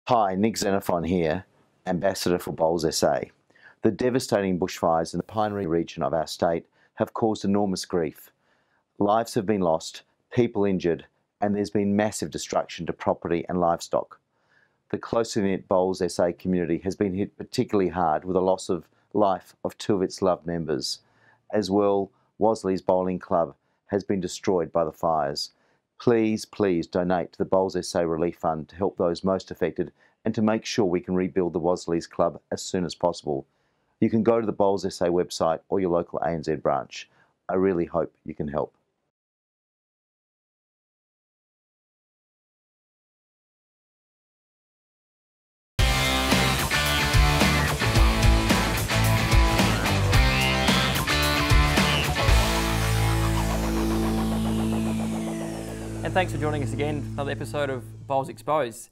Hi, Nick Xenophon here, Ambassador for Bowls SA. The devastating bushfires in the Pinery region of our state have caused enormous grief. Lives have been lost, people injured, and there's been massive destruction to property and livestock. The closely-knit Bowls SA community has been hit particularly hard with the loss of life of two of its loved members. As well, Wasleys Bowling Club has been destroyed by the fires. Please donate to the Bowls SA Relief Fund to help those most affected and to make sure we can rebuild the Wasleys Club as soon as possible. You can go to the Bowls SA website or your local ANZ branch. I really hope you can help. And thanks for joining us again for another episode of Bowls Exposed.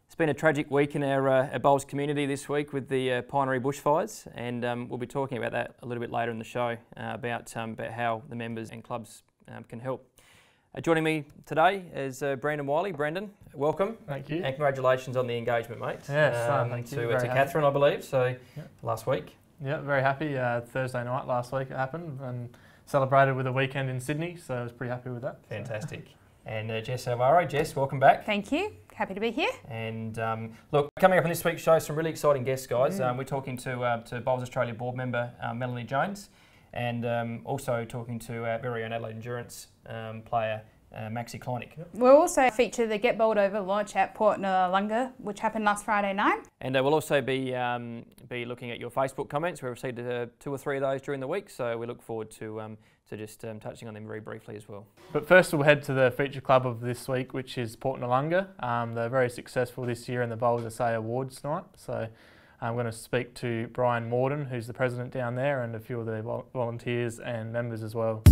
It's been a tragic week in our Bowls community this week with the Pinery bushfires, and we'll be talking about that a little bit later in the show, about how the members and clubs can help. Joining me today is Brandon Wiley. Brandon, welcome. Thank you. And congratulations on the engagement, mate. Yes, thank you. To Catherine, I believe, so last week. Yeah, very happy. Thursday night last week it happened and celebrated with a weekend in Sydney, so I was pretty happy with that. Fantastic. And Jess Alvaro. Jess, welcome back. Thank you. Happy to be here. And look, coming up on this week's show, some really exciting guests, guys. We're talking to Bowls Australia board member Melanie Jones, and also talking to our very own Adelaide Endurance player Kleinig. We'll also feature the Get Bowled Over launch at Port Noarlunga, which happened last Friday night. And we'll also be looking at your Facebook comments. We received 2 or 3 of those during the week, so we look forward to just touching on them very briefly as well. But first we'll head to the feature club of this week, which is Port Noarlunga. They're very successful this year in the Bowls SA Awards night. So I'm going to speak to Brian Morden, who's the president down there, and a few of the volunteers and members as well.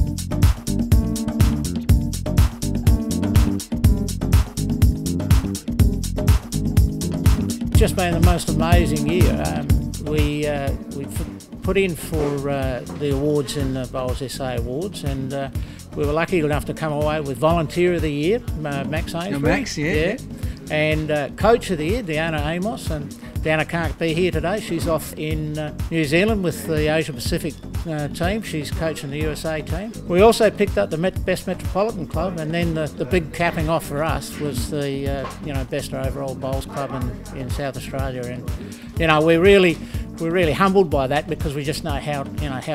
Just been the most amazing year. We put in for the awards in the Bowls SA Awards, and we were lucky enough to come away with Volunteer of the Year, Max Ainsbury. Max, yeah. And Coach of the Year, Deanna Amos. And Deanna can't be here today. She's off in New Zealand with the Asia Pacific team. She's coaching the USA team. We also picked up the Best Metropolitan Club, and then the big capping off for us was the Best Overall Bowls Club in South Australia. And we're really humbled by that, because we just know how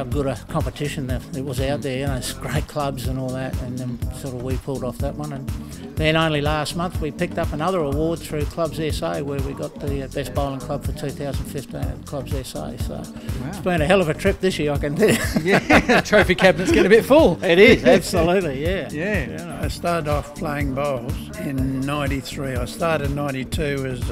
good a competition it was out there. It's great clubs and all that, and then sort of we pulled off that one. And then only last month we picked up another award through Clubs SA, where we got the Best Bowling Club for 2015 at Clubs SA. So It's been a hell of a trip this year, I can tell you. Yeah, the trophy cabinet's getting a bit full. It is, absolutely, yeah. Yeah. I started off playing bowls in '93. I started in '92 as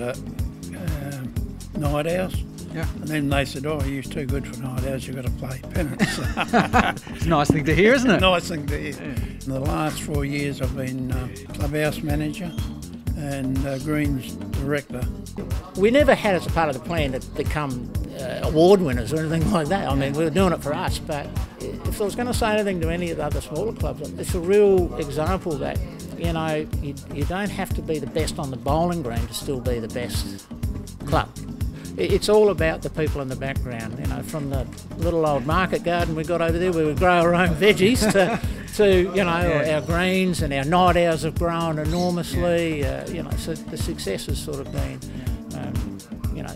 night owls. Yeah. And then they said, "Oh, you're too good for night owls, you've got to play pennants." It's a nice thing to hear, isn't it? Nice thing to hear. Yeah. In the last 4 years I've been clubhouse manager and greens director. We never had as a part of the plan to become award winners or anything like that. I mean, we were doing it for us, but if I was going to say anything to any of the other smaller clubs, it's a real example that, you don't have to be the best on the bowling green to still be the best club. It's all about the people in the background, from the little old market garden we got over there where we grow our own veggies to our greens, and our night owls have grown enormously. So the success has sort of been,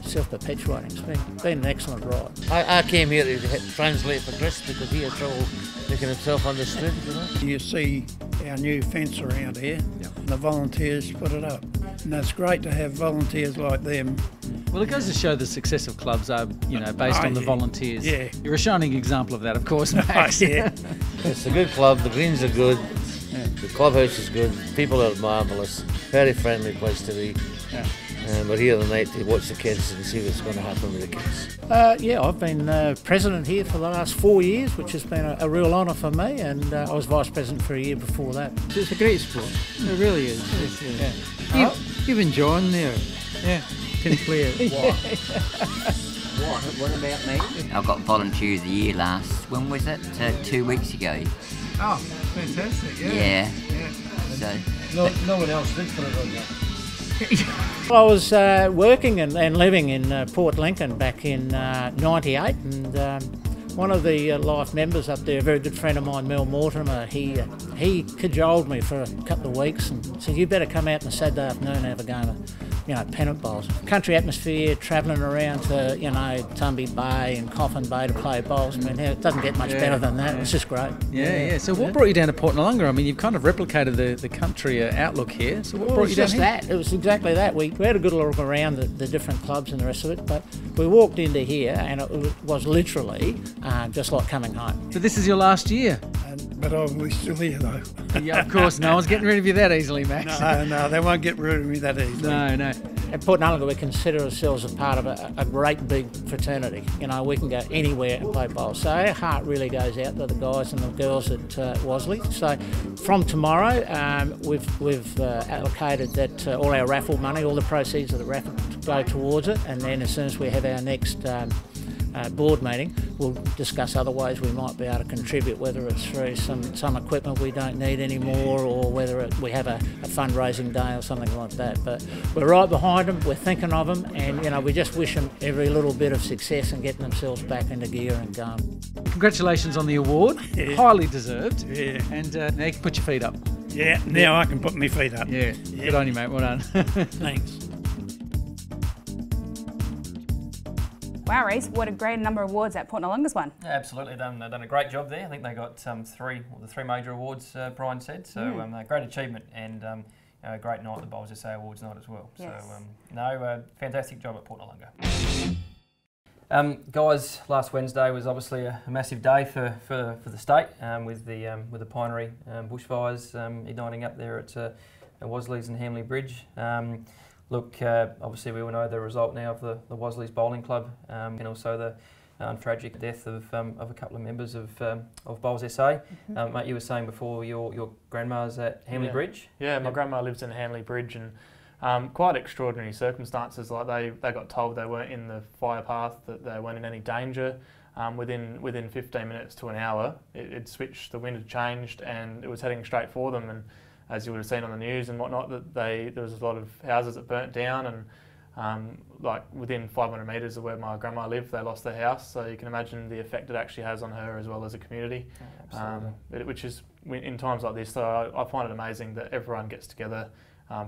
self-perpetuating. It's been an excellent ride. I came here to translate for Chris because he had trouble making himself understood. You see our new fence around here, and the volunteers put it up. And it's great to have volunteers like them. Well, it goes to show the success of clubs are, based on the volunteers. Yeah. You're a shining example of that, of course, Max. Yeah. It's a good club, the greens are good, the clubhouse is good, people are marvellous, very friendly place to be. Yeah. We're here tonight to watch the kids and see what's going to happen with the kids. I've been president here for the last 4 years, which has been a real honour for me, and I was vice president for a year before that. It's a great sport. It really is. Yeah. You've enjoyed there. Yeah. Can play it. What about me? I got Volunteer of the Year last, when was it? 2 weeks ago. Oh, fantastic, Yeah. So, no one else did put it on that. I was working and living in Port Lincoln back in '98, and one of the life members up there, a very good friend of mine, Mel Mortimer, he cajoled me for a couple of weeks and said, "You better come out on a Saturday afternoon and have a game of, pennant bowls." Country atmosphere, travelling around to, Tumby Bay and Coffin Bay to play bowls. I mean, it doesn't get much better than that. It's just great. Yeah. So what brought you down to Port Noarlunga? I mean, you've kind of replicated the country outlook here. So what brought you down here? It was exactly that. We had a good look around the different clubs and the rest of it, but we walked into here and it was literally just like coming home. So this is your last year? But we're still here though. Yeah, of course. No one's getting rid of you that easily, Max. No, they won't get rid of me that easily. No. At Port Noarlunga, we consider ourselves a part of a great big fraternity. We can go anywhere and play bowls. So our heart really goes out to the guys and the girls at Wasleys. So from tomorrow, we've allocated that all our raffle money, all the proceeds of the raffle go towards it. And then as soon as we have our next board meeting, we'll discuss other ways we might be able to contribute, whether it's through some equipment we don't need anymore, or whether we have a fundraising day or something like that. But we're right behind them, we're thinking of them, and we just wish them every little bit of success in getting themselves back into gear and going. Congratulations on the award, highly deserved. Yeah. And now you can put your feet up. Yeah, now I can put my feet up. Yeah. Good on you, mate, well done. Thanks. Wow, Reece, what a great number of awards that Port Noarlunga's won. Yeah, absolutely, they've done a great job there. I think they got the three major awards, Brian said, so great achievement and a great night at the Bowls SA Awards night as well. Yes. So, fantastic job at Port Noarlunga. Guys, last Wednesday was obviously a massive day for the state with the Pinery bushfires igniting up there at Wasleys and Hamley Bridge. Look, obviously we all know the result now of the Wasleys Bowling Club and also the tragic death of a couple of members of Bowls SA. Mate, you were saying before your grandma's at Hamley Bridge? Yeah, my grandma lives in Hamley Bridge, and quite extraordinary circumstances. Like they got told they weren't in the fire path, that they weren't in any danger. Within 15 minutes to an hour, it switched, the wind had changed, and it was heading straight for them. And as you would have seen on the news and whatnot, that there was a lot of houses that burnt down, and like within 500 metres of where my grandma lived, they lost their house. So you can imagine the effect it actually has on her as well as a community. Which is, in times like this, so I find it amazing that everyone gets together.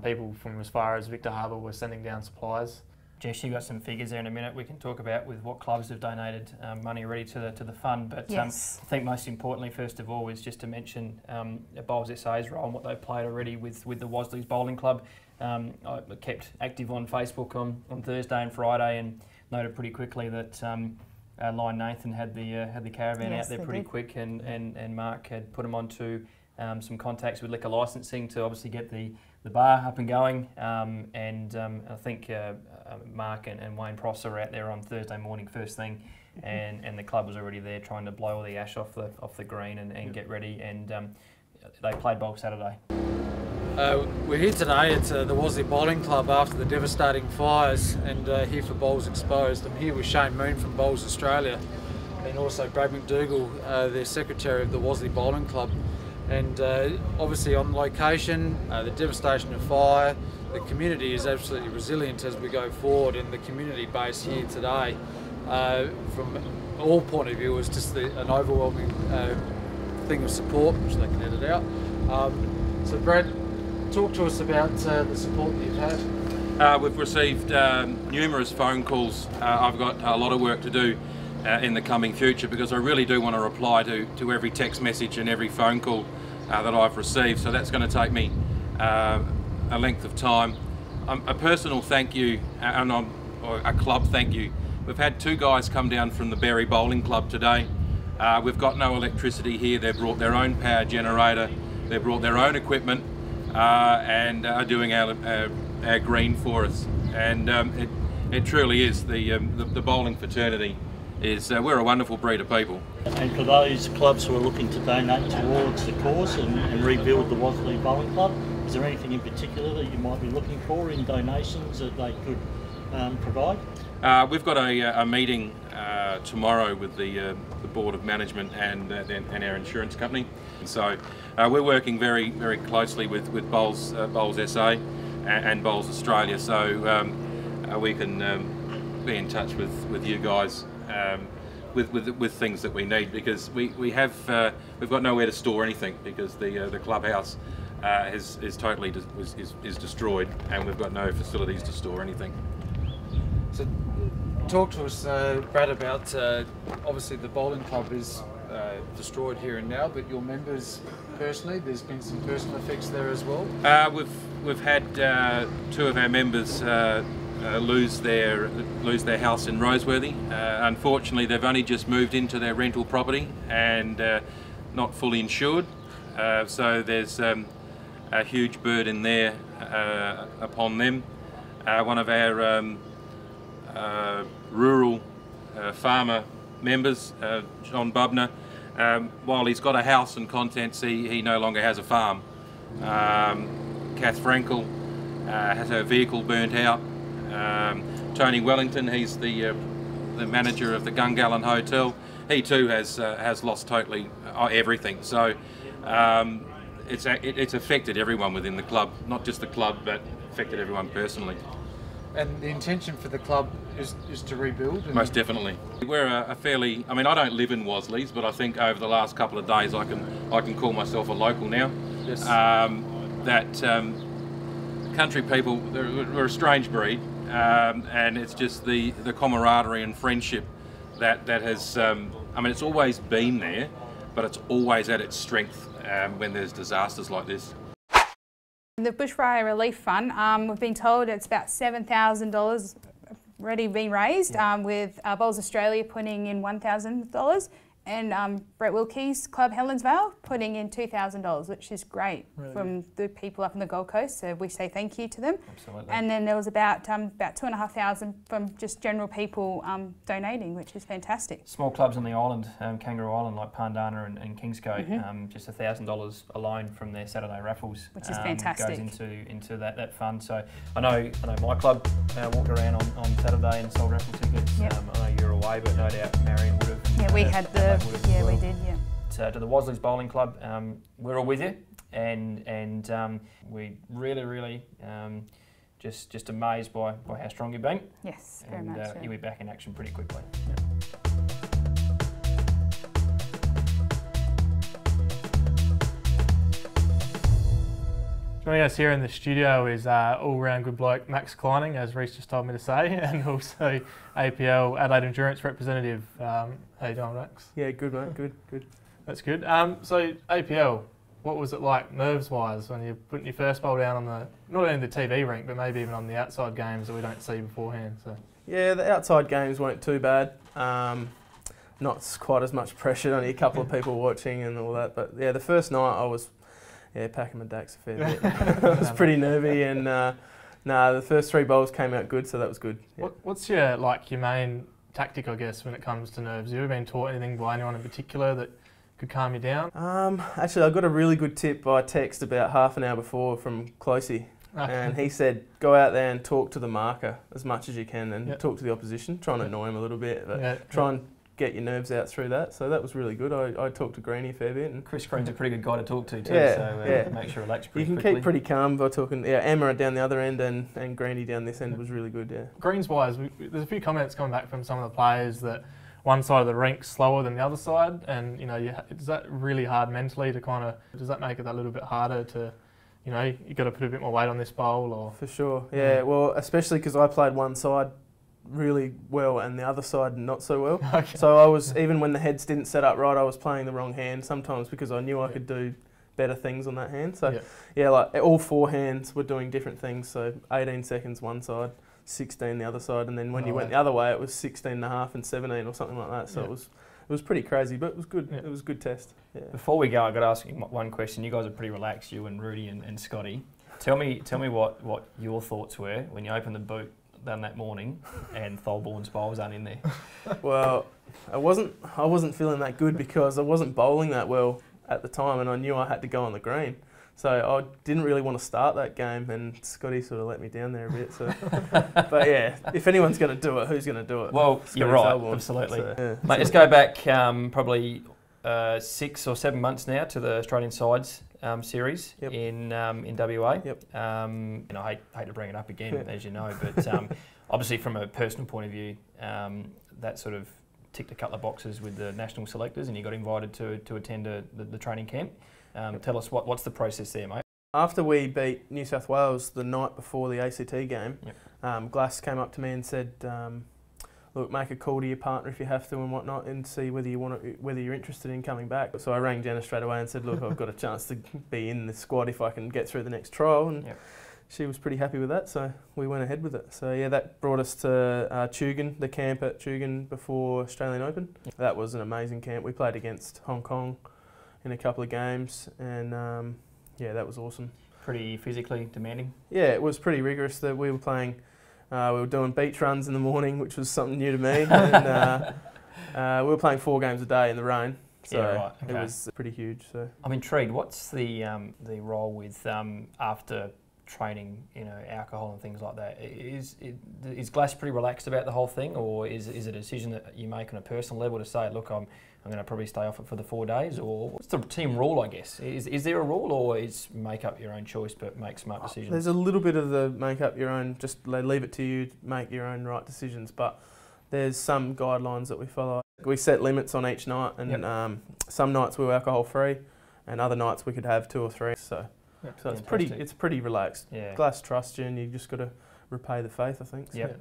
People from as far as Victor Harbour were sending down supplies. Jess, you got some figures there in a minute we can talk about with what clubs have donated money already to the fund. But yes. I think most importantly, first of all, is just to mention Bowls SA's role and what they've played already with the Wasleys Bowling Club. I kept active on Facebook on Thursday and Friday and noted pretty quickly that Lion Nathan had the caravan out there pretty quick, and Mark had put them onto some contacts with liquor licensing to obviously get the bar up and going, and I think Mark and Wayne Prosser were out there on Thursday morning first thing, and the club was already there trying to blow all the ash off the green and get ready, and they played Bulk Saturday. We're here today at the Wasleys Bowling Club after the devastating fires, and here for Bowls Exposed. I'm here with Shane Moon from Bowls Australia, and also Brad McDougall, the secretary of the Wasleys Bowling Club. And obviously on location, the devastation of fire, the community is absolutely resilient as we go forward, and the community base here today, from all point of view, is just an overwhelming thing of support, which they can edit out. So Brad, talk to us about the support that you've had. We've received numerous phone calls. I've got a lot of work to do in the coming future, because I really do want to reply to every text message and every phone call that I've received, so that's going to take me a length of time. A personal thank you and a club thank you. We've had two guys come down from the Berry Bowling Club today. We've got no electricity here. They've brought their own power generator, they've brought their own equipment, and are doing our green for us. And it truly is the bowling fraternity. We're a wonderful breed of people. And for those clubs who are looking to donate towards the cause and rebuild the Wasleys Bowling Club, is there anything in particular that you might be looking for in donations that they could provide? We've got a meeting tomorrow with the Board of Management and our insurance company. And so we're working very, very closely with Bowls SA and Bowls Australia. So we can be in touch with you guys with things that we need, because we've got nowhere to store anything, because the clubhouse is totally is destroyed, and we've got no facilities to store anything. So talk to us, Brad, about obviously the bowling club is destroyed here and now, but your members personally, there's been some personal effects there as well. We've had 2 of our members lose their house in Roseworthy. Unfortunately, they've only just moved into their rental property and not fully insured. So there's a huge burden there upon them. One of our rural farmer members, John Bubner, while he's got a house and contents, he no longer has a farm. Kath Frankel has her vehicle burnt out. Tony Wellington, he's the manager of the Gungallen Hotel. He too has lost totally everything. So it's affected everyone within the club, not just the club, but affected everyone personally. And the intention for the club is to rebuild? Most definitely. We're a fairly, I mean, I don't live in Wasleys, but I think over the last couple of days I can call myself a local now. Yes. Country people, we're a strange breed, and it's just the camaraderie and friendship that has, I mean, it's always been there, but it's always at its strength when there's disasters like this. The Bushfire Relief Fund, we've been told it's about $7,000 already been raised, with Bowls Australia putting in $1,000 and Brett Wilkie's Club Helensvale putting in $2,000, which is great from the people up in the Gold Coast. So we say thank you to them. Absolutely. And then there was about $2,500 from just general people donating, which is fantastic. Small clubs on the island, Kangaroo Island, like Pandana and Kingscote, just $1,000 alone from their Saturday raffles, which is fantastic, goes into that fund. So I know my club walked around on Saturday and sold raffle tickets. Yep. I know you're away, but no doubt Marion would have. Yeah, we had the. Yeah, we did. Yeah. So to the Wasleys Bowling Club, we're all with you, and we really just amazed by how strong you've been. Yes, very much. You'll be back in action pretty quickly. Joining us here in the studio is all-round good bloke Max Kleinig, as Reece just told me to say, and also APL Adelaide Endurance representative. How you doing, Max? Yeah, good mate, good. That's good. So APL, what was it like nerves-wise when you're putting your first bowl down on not only the TV rink, but maybe even on the outside games that we don't see beforehand? So. Yeah, the outside games weren't too bad. Not quite as much pressure, only a couple of people watching and all that. But yeah, the first night I was packing my dacks a fair bit. I was pretty nervy, and the first 3 bowls came out good, so that was good. Yeah. What's your main tactic, I guess, when it comes to nerves? Have you ever been taught anything by anyone in particular that could calm you down? Actually, I got a really good tip by text about half an hour before from Closey. And he said, go out there and talk to the marker as much as you can, and talk to the opposition, try and annoy him a little bit, but try and get your nerves out through that. So that was really good. I talked to Greenie a fair bit. And Chris Green's a pretty good guy to talk to too, makes you relax pretty quickly. You can keep pretty calm by talking. Yeah, Emma down the other end and Greenie down this end was really good, yeah. Greens-wise, there's a few comments coming back from some of the players that one side of the rink's slower than the other side, and is that really hard mentally to does that make it a little bit harder to, you got to put a bit more weight on this bowl? Or For sure, yeah. Well, especially because I played one side really well and the other side not so well. Okay. So I was, even when the heads didn't set up right, I was playing the wrong hand sometimes because I knew I could do better things on that hand. So like all 4 hands were doing different things. So 18 seconds one side, 16 the other side, and then when you went the other way it was 16 and a half and 17 or something like that. So it was pretty crazy, but it was good. It was a good test. Yeah. Before we go, I've got to ask you one question. You guys are pretty relaxed, you and Rudy and Scotty. Tell me what your thoughts were when you opened the boot that morning and Tholborn's bowls aren't in there. Well, I wasn't feeling that good because I wasn't bowling that well at the time, and I knew I had to go on the green. So I didn't really want to start that game, and Scotty sort of let me down there a bit. So, but yeah, if anyone's going to do it, who's going to do it? Well, Scotty you're right, Tholborn. absolutely. So, Mate, let's go back probably 6 or 7 months now to the Australian Sides series in WA. And I hate to bring it up again, as you know, but obviously from a personal point of view, that sort of ticked a couple of boxes with the national selectors, and you got invited to attend the training camp. Tell us what's the process there, mate? After we beat New South Wales the night before the ACT game, Glass came up to me and said, look, make a call to your partner if you have to and whatnot, and see whether you're interested in coming back. So I rang Jenna straight away and said, look, I've got a chance to be in the squad if I can get through the next trial, and she was pretty happy with that, so we went ahead with it. So yeah, that brought us to Tugun, the camp at Tugun before Australian Open. That was an amazing camp. We played against Hong Kong in a couple of games, and yeah, that was awesome. Pretty physically demanding? Yeah, it was pretty rigorous. That we were playing. We were doing beach runs in the morning, which was something new to me, and we were playing 4 games a day in the rain, so it was pretty huge. So I'm intrigued. What's the role with after training, alcohol and things like that? Is Glass pretty relaxed about the whole thing, or is it a decision that you make on a personal level to say, look, I'm going to probably stay off it for the 4 days, or what's the team rule, I guess? Is there a rule, or is make up your own choice but make smart decisions? There's a little bit of the make up your own, just leave it to you to make your own right decisions, but there's some guidelines that we follow. We set limits on each night, and some nights we were alcohol free, and other nights we could have 2 or 3. So it's pretty relaxed. Glass trusts you, and you just got to repay the faith, I think. So.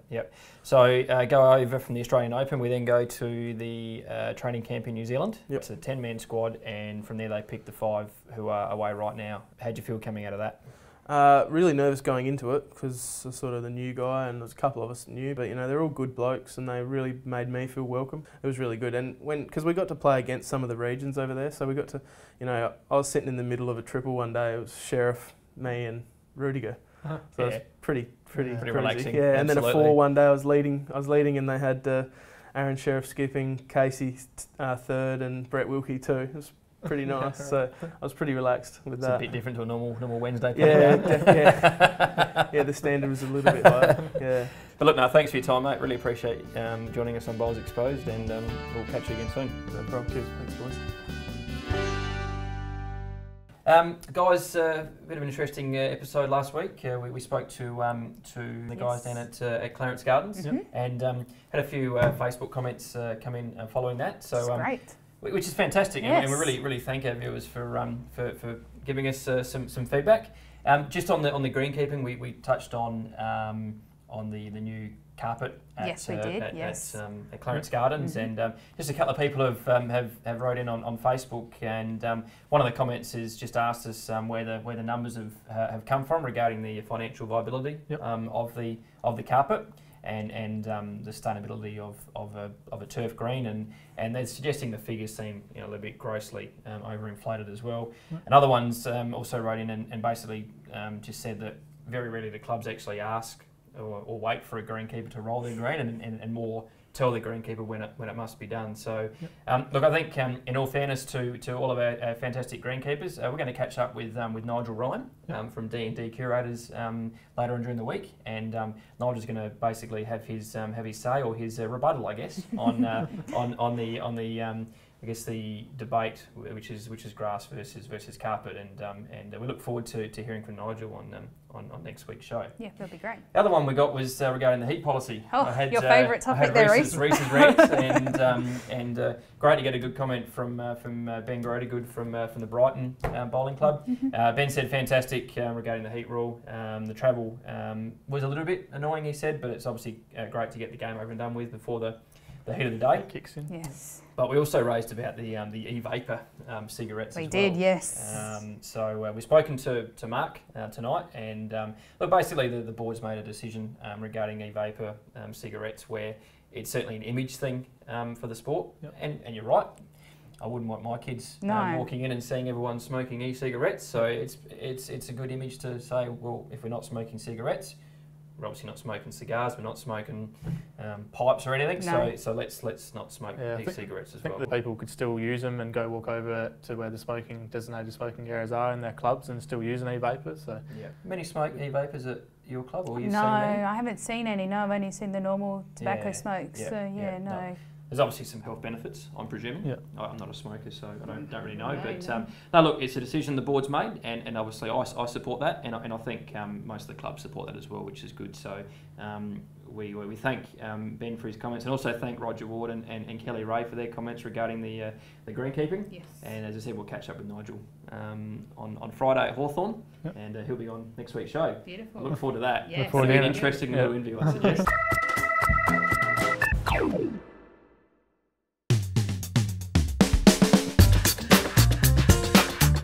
So go over from the Australian Open, we then go to the training camp in New Zealand. It's a 10-man squad, and from there they pick the 5 who are away right now. How'd you feel coming out of that? Really nervous going into it, because I'm sort of the new guy, and there's a couple of us new, but they're all good blokes, and they really made me feel welcome. It was really good, and because we got to play against some of the regions over there, so we got to, I was sitting in the middle of a triple one day. It was Sheriff, me, and Rudiger. So it was pretty relaxing. Yeah, and then a 4 one day I was leading, and they had Aaron Sheriff skipping, Casey third, and Brett Wilkie too. It was pretty nice. So I was pretty relaxed with that. It's a bit different to a normal Wednesday. Yeah, the standard was a little bit higher. Yeah. But look, no, thanks for your time, mate. Really appreciate joining us on Bowls Exposed, and we'll catch you again soon. No problem. Cheers. Thanks, boys. Guys, a bit of an interesting episode last week. We spoke to the guys down at Clarence Gardens, and had a few Facebook comments come in following that. So great. Which is fantastic, and we really thank our viewers for giving us some feedback. Just on the greenkeeping, we touched on the new carpet at Clarence Gardens, and just a couple of people have wrote in on Facebook, and one of the comments has just asked us where the numbers have come from regarding the financial viability of the carpet and the sustainability of a turf green, and they're suggesting the figures seem a little bit grossly overinflated as well. And other ones also wrote in and basically just said that very rarely the clubs actually ask or wait for a greenkeeper to roll their green, and more tell the greenkeeper when it must be done. So look, I think in all fairness to all of our fantastic greenkeepers, we're going to catch up with Nigel Ryan from D&D Curators later on during the week, and Nigel's going to basically have his say, or his rebuttal, I guess, on the I guess the debate, which is grass versus carpet, and we look forward to hearing from Nigel on next week's show. Yeah, that'll be great. The other one we got was regarding the heat policy. Oh, I had, your favourite topic there, Reese's rants, and great to get a good comment from Ben Grodegood from the Brighton Bowling Club. Ben said fantastic regarding the heat rule. The travel was a little bit annoying, he said, but it's obviously great to get the game over and done with before the heat of the day kicks in. Yes. But we also raised about the e-vapor cigarettes as well. We did, yes. So we've spoken to Mark tonight, and look, basically the board's made a decision regarding e-vapor cigarettes, where it's certainly an image thing for the sport, and you're right. I wouldn't want my kids walking in and seeing everyone smoking e-cigarettes. So it's a good image to say, well, if we're not smoking cigarettes, we're obviously not smoking cigars, we're not smoking pipes or anything, so let's not smoke e-cigarettes as well. I think that people could still use them and go walk over to where the designated smoking areas are in their clubs and still use an e-vapor. So Many smoke e-vapors at your club, or you've no, seen many? I haven't seen any. No, I've only seen the normal tobacco smokes. No. There's obviously some health benefits, I'm presuming. Yeah. I'm not a smoker, so I don't really know. But no, look, it's a decision the board's made, and obviously I support that, and I think most of the clubs support that as well, which is good. So we thank Ben for his comments, and also thank Roger Ward and Kelly Ray for their comments regarding the greenkeeping. Yes. And as I said, we'll catch up with Nigel on Friday at Hawthorn, and he'll be on next week's show. Beautiful. Look forward to that. Yes. It'll be an interesting little interview, I suggest.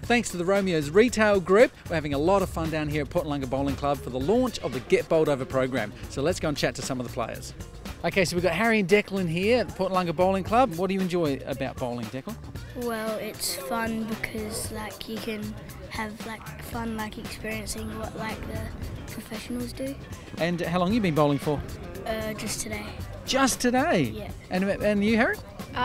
Thanks to the Romeos Retail Group, we're having a lot of fun down here at Noarlunga Bowling Club for the launch of the Get Bowled Over program. So let's go and chat to some of the players. Okay, so we've got Harry and Declan here at the Noarlunga Bowling Club. What do you enjoy about bowling, Declan? Well, it's fun because you can have fun experiencing what the professionals do. And how long have you been bowling for? Just today. Just today? Yeah. And you, Harry?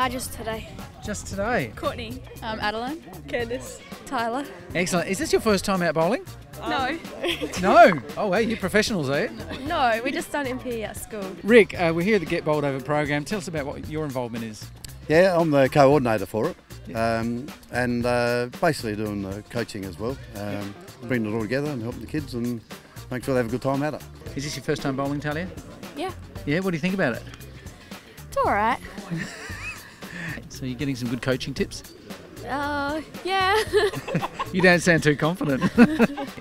Just today. Just today. Courtney, Adeline, Candice, Tyler. Excellent. Is this your first time out bowling? No. No? Oh, hey, you're professionals, are you? No, we just done MP at school. Rick, we're here at the Get Bowled Over program. Tell us about what your involvement is. Yeah, I'm the coordinator for it, and basically doing the coaching as well, bringing it all together and helping the kids and make sure they have a good time at it. Is this your first time bowling, Talia? Yeah. Yeah, what do you think about it? It's all right. So you're getting some good coaching tips? Yeah. You don't sound too confident.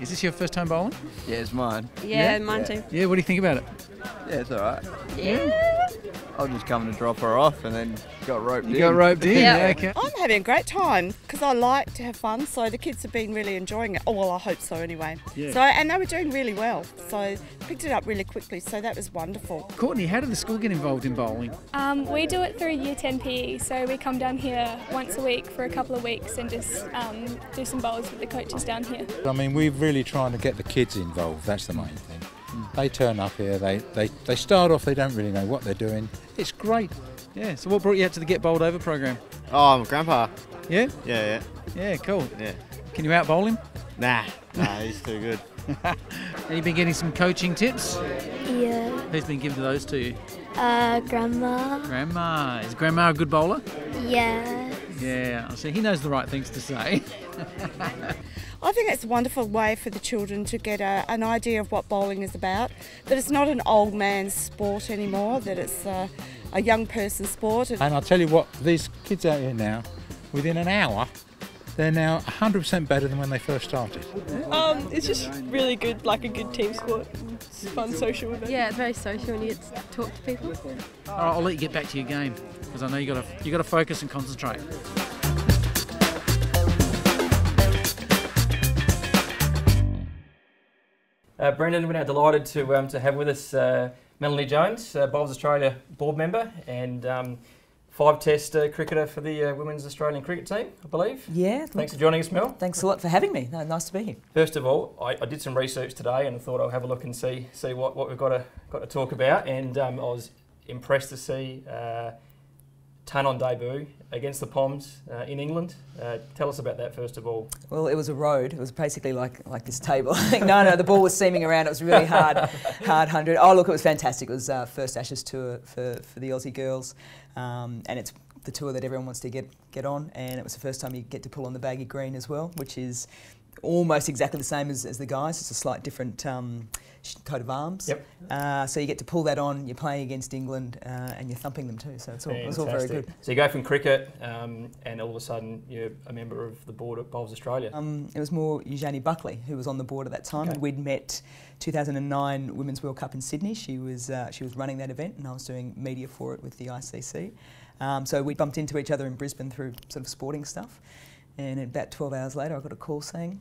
Is this your first time bowling? Yeah, it's mine. Yeah, mine too. Yeah, what do you think about it? Yeah, it's all right. Yeah. I was just coming to drop her off and then got roped in. You got roped in? Yeah. Okay. I'm having a great time because I like to have fun, so the kids have been really enjoying it. Oh, well, I hope so anyway. Yeah. So, and they were doing really well, so picked it up really quickly, so that was wonderful. Courtney, how did the school get involved in bowling? We do it through Year 10 PE, so we come down here once a week for a couple of weeks and just do some bowls with the coaches down here. I mean, we're really trying to get the kids involved, that's the main thing. They turn up here, they start off, they don't really know what they're doing. It's great. Yeah, so what brought you out to the Get Bowled Over program? Oh, I'm a grandpa. Yeah? Yeah. Yeah, cool. Yeah. Can you out bowl him? Nah, he's too good. Have you been getting some coaching tips? Yeah. Who's been giving those to you? Grandma. Grandma. Is Grandma a good bowler? Yeah. Yeah, I see. He knows the right things to say. I think it's a wonderful way for the children to get an idea of what bowling is about, that it's not an old man's sport anymore, that it's a young person's sport. And I'll tell you what, these kids out here now, within an hour, they're now 100% better than when they first started. It's just really good, like a good team sport. It's fun, social event. Yeah, it's very social and you get to talk to people. All right, I'll let you get back to your game because I know you got to focus and concentrate. Brendan, we're now delighted to have with us Melanie Jones, Bowls Australia board member and 5-test cricketer for the Women's Australian cricket team, I believe. Yeah. Thanks for joining us, Mel. Thanks a lot for having me. No, nice to be here. First of all, I did some research today and I thought I'll have a look and see what we've got to talk about, and I was impressed to see ton on debut against the Poms in England. Tell us about that first of all. Well, it was a road. It was basically like this table. No, the ball was seaming around. It was really hard 100. Oh, look, it was fantastic. It was first Ashes tour for the Aussie girls, and it's the tour that everyone wants to get on. And it was the first time you get to pull on the baggy green as well, which is almost exactly the same as the guys. It's a slight different coat of arms. Yep. So you get to pull that on. You're playing against England, and you're thumping them too. So it's all very good. So you go from cricket, and all of a sudden you're a member of the board at Bowls Australia. It was more Eugenie Buckley who was on the board at that time, and we'd met 2009 Women's World Cup in Sydney. She was running that event, and I was doing media for it with the ICC. So we bumped into each other in Brisbane through sort of sporting stuff, and about 12 hours later I got a call saying,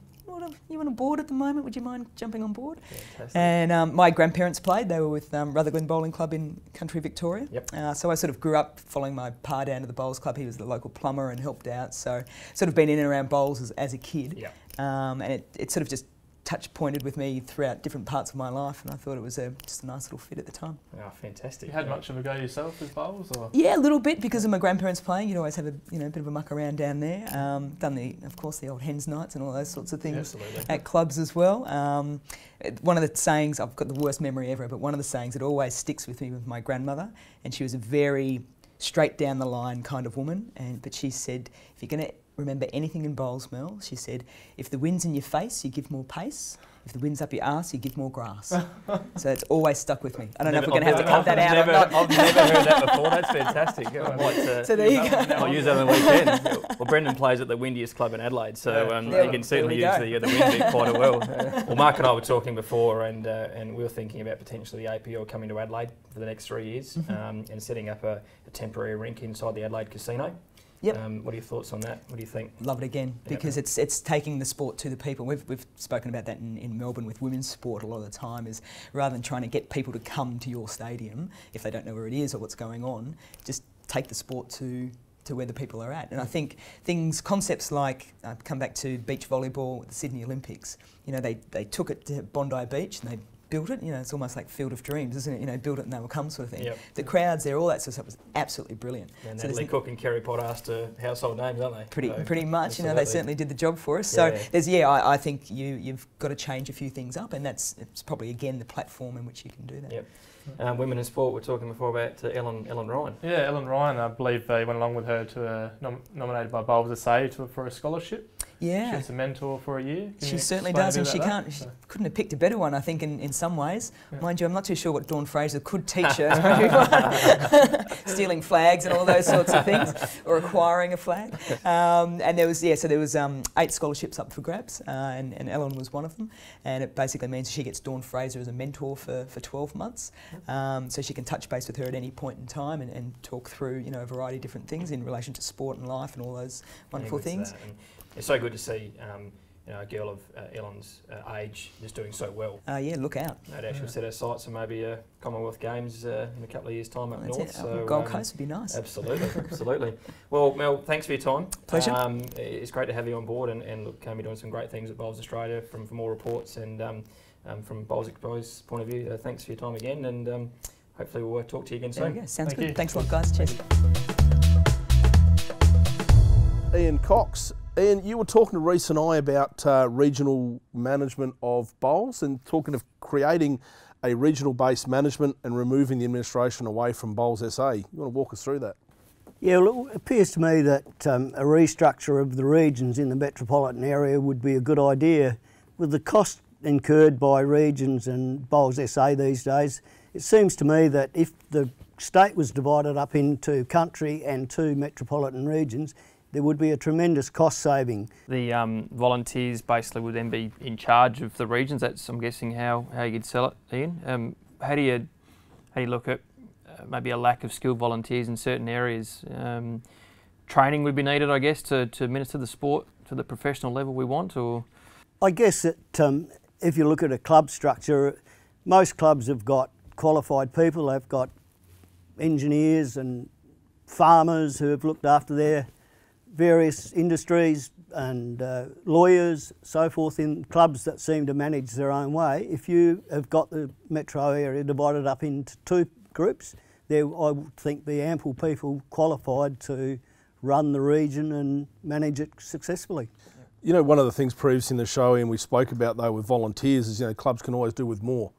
you on a board at the moment, would you mind jumping on board? Fantastic. And my grandparents played. They were with Rutherglen Bowling Club in country Victoria. Yep. So I sort of grew up following my pa down to the bowls club. He was the local plumber and helped out. So sort of been in and around bowls as a kid. Yep. And it sort of just touch-pointed with me throughout different parts of my life, and I thought it was just a nice little fit at the time. Oh, fantastic. You had much of a go yourself with bowls? Or? Yeah, a little bit, because of my grandparents playing. You'd always have a bit of a muck around down there. Done of course the old hens nights and all those sorts of things at clubs as well. One of the sayings, I've got the worst memory ever, but one of the sayings that always sticks with me with my grandmother, and she was a very straight down the line kind of woman. But she said, if you're going to remember anything in bowls, Mel, she said, if the wind's in your face, you give more pace. If the wind's up your arse, you give more grass. So it's always stuck with me. I don't know if we're going to have to cut that out or not. I've never heard that before. That's fantastic. I might, so there you go. I'll use that on the weekend. Well, Brendan plays at the windiest club in Adelaide, so you can certainly use the wind bit quite well. Well, Mark and I were talking before, and we were thinking about potentially the APL coming to Adelaide for the next 3 years and setting up a temporary rink inside the Adelaide Casino. Yep. What are your thoughts on that? What do you think? Love it again, because it's taking the sport to the people. We've spoken about that in Melbourne with women's sport a lot of the time, is rather than trying to get people to come to your stadium if they don't know where it is or what's going on, just take the sport to where the people are at. And I think concepts like, come back to beach volleyball at the Sydney Olympics, you know, they took it to Bondi Beach and they built it, you know, it's almost like Field of Dreams, isn't it? You know, build it and they will come sort of thing. Yep. The crowds there, all that sort of stuff was absolutely brilliant. And Natalie Cook and Kerry Potters are household names, aren't they? Pretty much, you know, they certainly did the job for us. So I think you've got to change a few things up, and it's probably, again, the platform in which you can do that. Yep. Women in sport, we're talking before about Ellen Ryan. Yeah, Ellen Ryan, I believe they went along with her to nominated by Bowls SA for a scholarship. Yeah. She's a mentor for a year. She certainly does, and she couldn't have picked a better one, I think, in some ways. Yeah. Mind you, I'm not too sure what Dawn Fraser could teach her. Stealing flags and all those sorts of things, or acquiring a flag. And there was 8 scholarships up for grabs, and Ellen was one of them. And it basically means she gets Dawn Fraser as a mentor for 12 months. So she can touch base with her at any point in time and talk through, you know, a variety of different things in relation to sport and life and all those wonderful things. It's so good to see you know, a girl of Ellen's age just doing so well. Yeah, look out. No doubt she'll set her sights on maybe Commonwealth Games in a couple of years' time up north. So, Gold Coast would be nice. Absolutely, absolutely. Well, Mel, thanks for your time. Pleasure. It's great to have you on board, and look, you're doing some great things at Bowls Australia from all reports, and from Bowls Expo's point of view. Thanks for your time again, and hopefully we'll talk to you again soon. There we go. Sounds good. Thanks a lot, guys. Cheers. Ian Cox. Ian, you were talking to Reece and I about regional management of bowls and talking of creating a regional-based management and removing the administration away from Bowls SA. You want to walk us through that? Yeah, well, it appears to me that a restructure of the regions in the metropolitan area would be a good idea. With the cost incurred by regions and Bowls SA these days, it seems to me that if the state was divided up into country and 2 metropolitan regions, there would be a tremendous cost saving. The volunteers basically would then be in charge of the regions. That's, I'm guessing, how you'd sell it, Ian. How do you look at maybe a lack of skilled volunteers in certain areas? Training would be needed, I guess, to administer the sport to the professional level we want, or? I guess that if you look at a club structure, most clubs have got qualified people. They've got engineers and farmers who have looked after their various industries and lawyers, so forth, in clubs that seem to manage their own way. If you have got the metro area divided up into 2 groups, there I would think be ample people qualified to run the region and manage it successfully. You know, one of the things previously in the show, and we spoke about though with volunteers, is, you know, clubs can always do with more.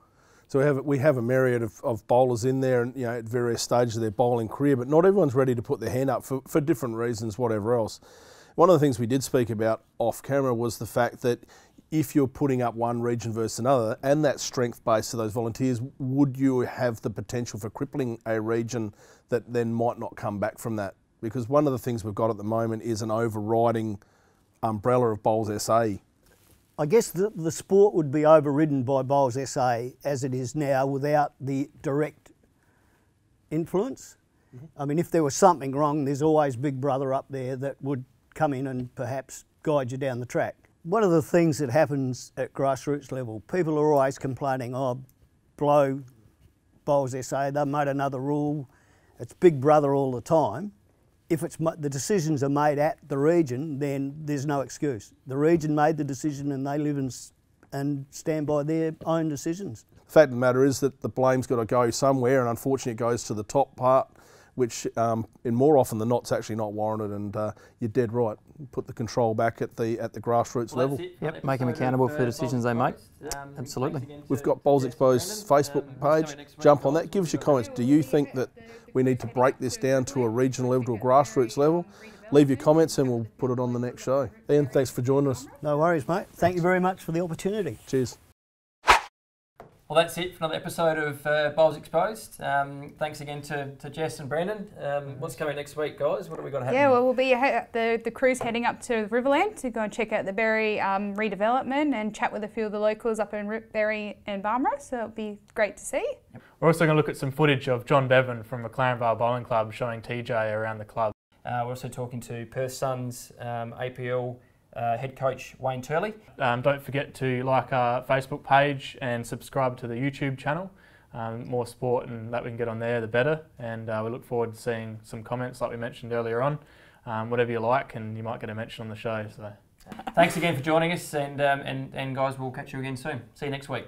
So we have a myriad of bowlers in there, and, you know, at various stages of their bowling career, but not everyone's ready to put their hand up for different reasons, whatever else. One of the things we did speak about off camera was the fact that if you're putting up one region versus another, and that strength base of those volunteers, would you have the potential for crippling a region that then might not come back from that? Because one of the things we've got at the moment is an overriding umbrella of Bowls SA. I guess the sport would be overridden by Bowls SA as it is now without the direct influence. I mean, if there was something wrong, there's always Big Brother up there that would come in and perhaps guide you down the track. One of the things that happens at grassroots level, people are always complaining, oh, blow Bowls SA, they've made another rule, it's Big Brother all the time. If the decisions are made at the region, then there's no excuse. The region made the decision and they live and stand by their own decisions. The fact of the matter is that the blame's got to go somewhere, and unfortunately it goes to the top part which in more often than not, it's actually not warranted. And you're dead right. Put the control back at the grassroots level. Yep, make them accountable for the decisions they make. Absolutely. We've got Bowls Exposed Facebook page. Jump on that. Give us your comments. Do you think that we need to break this down to a regional level, to a grassroots level? Leave your comments and we'll put it on the next show. Ian, thanks for joining us. No worries, mate. Thank you very much for the opportunity. Cheers. Well, that's it for another episode of Bowls Exposed. Thanks again to Jess and Brandon. What's coming next week, guys? What have we got happening? Yeah, well, we'll be the crew's heading up to Riverland to go and check out the Berry redevelopment and chat with a few of the locals up in Berry and Barmera. So it'll be great to see. We're also going to look at some footage of John Bevan from McLaren Vale Bowling Club showing TJ around the club. We're also talking to Perth Suns APL head coach Wayne Turley. Don't forget to like our Facebook page and subscribe to the YouTube channel. More sport and that we can get on there, the better. And we look forward to seeing some comments like we mentioned earlier on. Whatever you like, and you might get a mention on the show. So, thanks again for joining us, and guys, we'll catch you again soon. See you next week.